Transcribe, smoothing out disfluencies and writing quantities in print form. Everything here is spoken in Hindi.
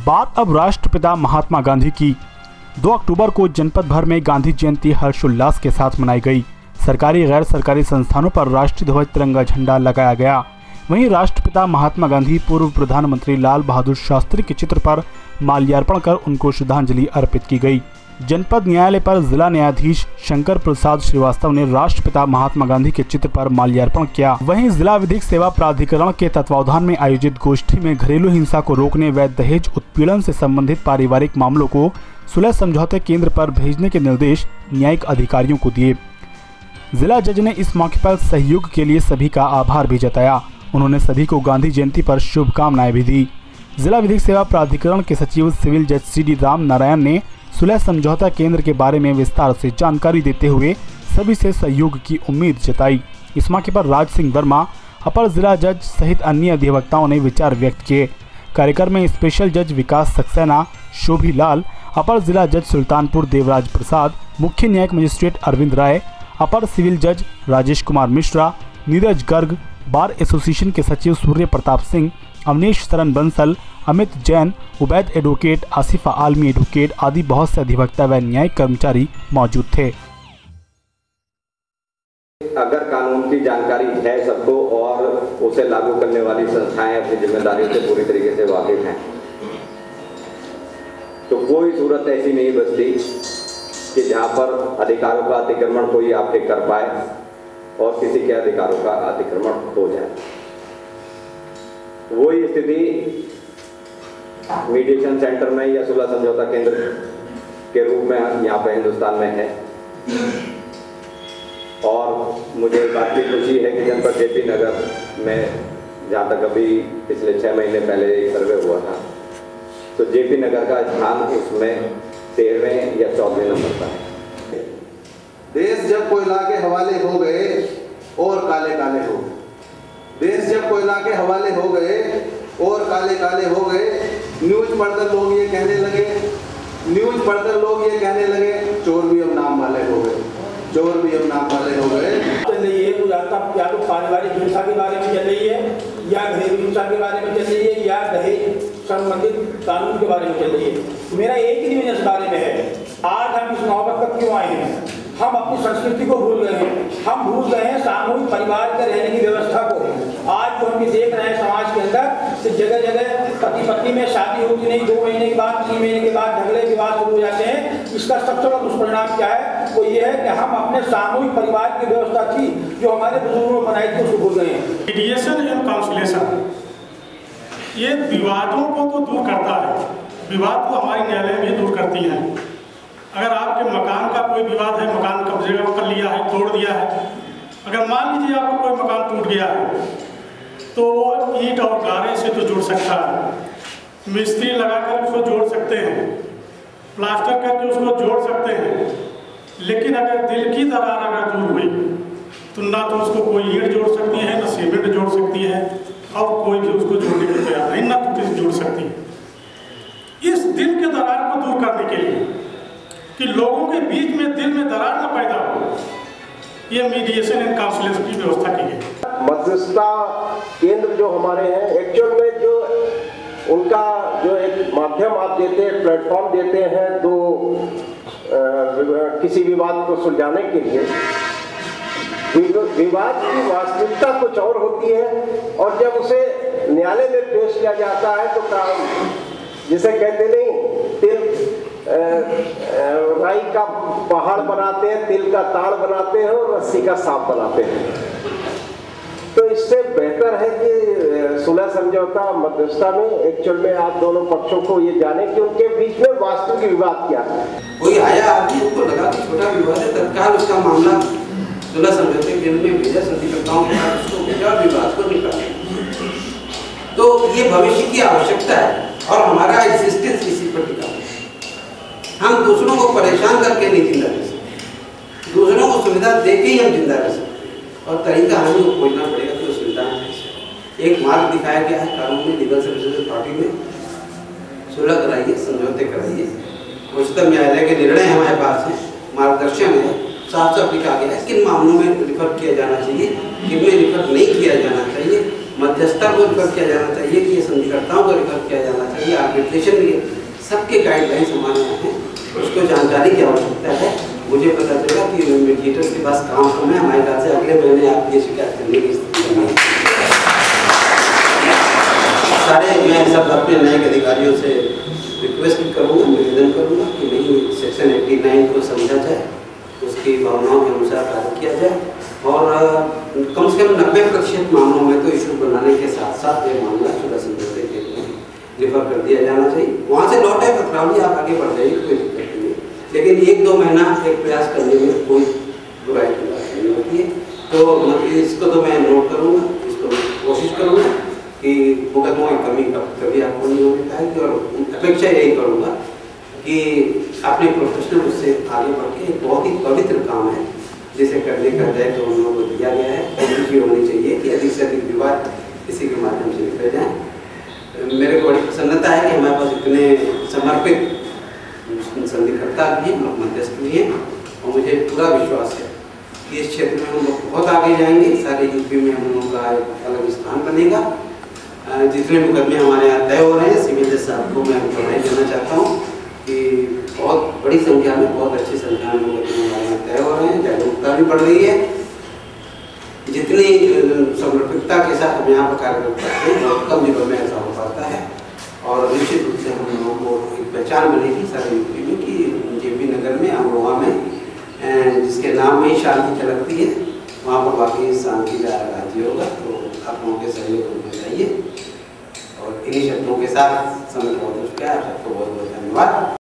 बात अब राष्ट्रपिता महात्मा गांधी की। 2 अक्टूबर को जनपद भर में गांधी जयंती हर्षोल्लास के साथ मनाई गई। सरकारी गैर सरकारी संस्थानों पर राष्ट्रीय ध्वज तिरंगा झंडा लगाया गया। वहीं राष्ट्रपिता महात्मा गांधी पूर्व प्रधानमंत्री लाल बहादुर शास्त्री के चित्र पर माल्यार्पण कर उनको श्रद्धांजलि अर्पित की गई। जनपद न्यायालय पर जिला न्यायाधीश शंकर प्रसाद श्रीवास्तव ने राष्ट्रपिता महात्मा गांधी के चित्र पर माल्यार्पण किया। वहीं जिला विधिक सेवा प्राधिकरण के तत्वावधान में आयोजित गोष्ठी में घरेलू हिंसा को रोकने व दहेज उत्पीड़न से संबंधित पारिवारिक मामलों को सुलह समझौते केंद्र पर भेजने के निर्देश न्यायिक अधिकारियों को दिए। जिला जज ने इस मौके पर सहयोग के लिए सभी का आभार भी जताया। उन्होंने सभी को गांधी जयंती पर शुभकामनाएं भी दी। जिला विधिक सेवा प्राधिकरण के सचिव सिविल जज CD राम नारायण ने सुलह समझौता केंद्र के बारे में विस्तार से जानकारी देते हुए सभी से सहयोग की उम्मीद जताई। इस मौके पर राज सिंह वर्मा, अपर जिला जज सहित अन्य अधिवक्ताओं ने विचार व्यक्त किए। कार्यक्रम में स्पेशल जज विकास सक्सेना, शोभी लाल, अपर जिला जज सुल्तानपुर देवराज प्रसाद, मुख्य न्यायिक मजिस्ट्रेट अरविंद राय, अपर सिविल जज राजेश कुमार मिश्रा, नीरज गर्ग, बार एसोसिएशन के सचिव सूर्य प्रताप सिंह, अवनीश शरण बंसल, अमित जैन, उबैद एडवोकेट, आसिफा आलमी एडवोकेट आदि बहुत से अधिवक्ता व न्यायिक कर्मचारी मौजूद थे। अगर कानून की जानकारी है सबको और उसे लागू करने वाली संस्थाएं अपनी जिम्मेदारी से पूरी तरीके से वाकिफ हैं, तो कोई सूरत ऐसी नहीं बचती कि जहां पर अधिकारों का अतिक्रमण कोई आपके कर पाए और किसी के अधिकारों का अतिक्रमण हो जाए। वही स्थिति मीडिएशन सेंटर में या सुलह समझौता केंद्र के रूप में यहाँ पे हिंदुस्तान में है। और मुझे इस बात की खुशी है कि जनपद JP नगर में, जहाँ तक अभी पिछले 6 महीने पहले एक सर्वे हुआ था, तो JP नगर का स्थान उसमें 13वें या 14वें नंबर पर है। देश जब कोयला के हवाले हो गए और काले काले हो गए, देश जब कोयला के हवाले हो गए और काले काले हो गए, न्यूज पढ़कर लोग ये कहने लगे, चोर भी अब नाम वाले हो गए, चोर भी अब नाम वाले हो गए। चल रही है या तो पारिवारिक हिंसा के बारे में चल रही है, या घरेलू हिंसा के बारे में चल रही है, या दहेज संबंधित कानून के बारे में चल रही है। मेरा एक ही निवेदन इस बारे में है, आज हम इस नौबत तक क्यों आए हैं? हम अपनी संस्कृति को भूल गए हैं। हम भूल गए हैं सामूहिक परिवार के रहने की व्यवस्था को। आज जो हम देख रहे हैं समाज के अंदर कि जगह जगह पति पत्नी में शादी होती नहीं, 2 महीने के बाद, 3 महीने के बाद झगड़े विवाद शुरू हो जाते हैं। इसका सबसे बड़ा दुष्परिणाम क्या है? वो ये है कि हम अपने सामूहिक परिवार की व्यवस्था थी जो हमारे बुजुर्गों ने बनाई थी, उसको भूल गए हैं। मीडिएशन एंड काउंसिलेशन ये विवादों को तो दूर करता है, विवाद को हमारी न्यायालय भी दूर करती है। अगर आपके मकान का कोई विवाद है, मकान कब्जे कर लिया है, तोड़ दिया है, अगर मान लीजिए आपको कोई मकान टूट गया है, तो वो ईंट और गारे से तो जोड़ सकता है, मिस्त्री लगाकर उसको जोड़ सकते हैं, प्लास्टर करके उसको जोड़ सकते हैं, लेकिन अगर दिल की दरार अगर दूर हुई तो ना तो उसको कोई ईंट जोड़ सकती है, ना सीमेंट जोड़ सकती है, और कोई भी उसको जोड़ने को तैयार नहीं, ना तो किसी जोड़ सकती है। इस दिल के दरार को दूर करने के लिए कि लोगों के बीच में दिल में दरार न पैदा हो, ये मीडिएशन एंड काउंसिलेशन की व्यवस्था की है। मध्यस्थता केंद्र जो हमारे हैं, एक्चुअल में जो उनका जो एक माध्यम आप देते हैं, प्लेटफॉर्म देते हैं, तो किसी विवाद को सुलझाने के लिए, विवाद की वास्तविकता कुछ और होती है और जब उसे न्यायालय में पेश किया जाता है तो जिसे कहते नहीं, तिल राई का पहाड़ बनाते हैं, तिल का ताड़ बनाते हैं और रस्सी का सांप बनाते हैं। तो इससे बेहतर है कि सुलह समझौता मध्यस्थता में एक्चुअल में आप दोनों पक्षों को ये जाने कि उनके बीच में वास्तविक विवाद क्या है। कोई आया आदमी उसको लगा कि छोटा विवाद है, तत्काल उसका मामला सुलह समझौते केंद्र में भेजा, संधिकर्ताओं के साथ उसको भेजा और विवाद को निकाला। तो ये भविष्य की आवश्यकता है और हमारा एग्जिस्टेंस इसी पर टिका है। हम दूसरों को परेशान करके नहीं जिंदा रह सकते, दूसरों को सुविधा देके ही हम जिंदा रह सकते, और तरीका हमें को खोजना पड़ेगा कि वो सुविधा एक मार्ग दिखाया गया है कानून में, लीगल सर्विसेज पार्टी में, सुलह कराइए, समझौते कराइए। उच्चतम न्यायालय के निर्णय हमारे पास है, मार्गदर्शन है, साफ साफ लिखा गया है किन मामलों में रिफर किया जाना चाहिए, किन में रिफर नहीं किया जाना चाहिए। मध्यस्थता को रिफर किया जाना चाहिए कि ये संधिकर्ताओं को रिफर किया जाना चाहिए, आर्बिट्रेशन भी सबके गाइडलाइंस हमारे यहाँ हैं, उसको जानकारी की आवश्यकता है। मुझे पता चला कि मीडिएटर के पास काम कम है, हमारे ख्याल से अगले महीने आपकी शिकायत करने की स्थिति में सारे मैं सब अपने नए अधिकारियों से रिक्वेस्ट करूँगा, निवेदन करूँगा कि नहीं सेक्शन 89 को समझा जाए, उसकी भावनाओं के अनुसार कार्य किया जाए और कम से कम 90% मामलों में तो इशू बनाने के साथ साथ ये मामला सुलह समझौते के लिए रिफर कर दिया जाना चाहिए। वहाँ से लौटा है पत्रावली, आप आगे बढ़ जाइए, कोई दिक्कत नहीं है, लेकिन 1-2 महीना एक प्रयास करने में कोई बुराई की बात नहीं होती है। तो मतलब इसको तो मैं नोट करूँगा, इसको कोशिश करूँगा कि मुकदमों की कमी कभी आपको नहीं होने पाएगी और अपेक्षा यही करूँगा कि अपने प्रोफेशनल उससे आगे बढ़ के बहुत ही पवित्र काम है जिसे करने का दायित्व तो उन लोगों को दिया गया है, कोशिश होनी चाहिए कि अधिक से अधिक विवाद इसी के माध्यम से निकल जाए। मेरे को बड़ी प्रसन्नता है कि हमारे पास इतने समर्पित संधिकर्ता भी हैं, मध्यस्थ भी हैं और मुझे पूरा विश्वास है कि इस क्षेत्र में हम लोग बहुत आगे जाएंगे। सारे यूपी में हम लोगों का एक अलग स्थान बनेगा। जितने मुकदमे हमारे यहाँ तय हो रहे हैं, सिविल जज साहब को मैं बधाई देना चाहता हूँ कि बहुत बड़ी संख्या में, बहुत अच्छी संख्या में मुकदमे हमारे यहाँ तय हो रहे हैं, जागरूकता भी बढ़ रही है। जितनी समर्पितता के साथ हम यहाँ पर कार्य करते हैं बहुत कम जगह में ऐसा हो पाता है और निश्चित रूप से हम लोगों को एक पहचान बनेगी सारे यूपी में कि जेपी नगर में, अमरोहा में जिसके नाम में ही शांति झलकती है, वहाँ पर वाकई शांति का राज्य होगा। तो आप लोगों के सहयोग होना चाहिए और इन्हीं शब्दों के साथ समय बहुत हो चुका है। आप सबको बहुत बहुत धन्यवाद।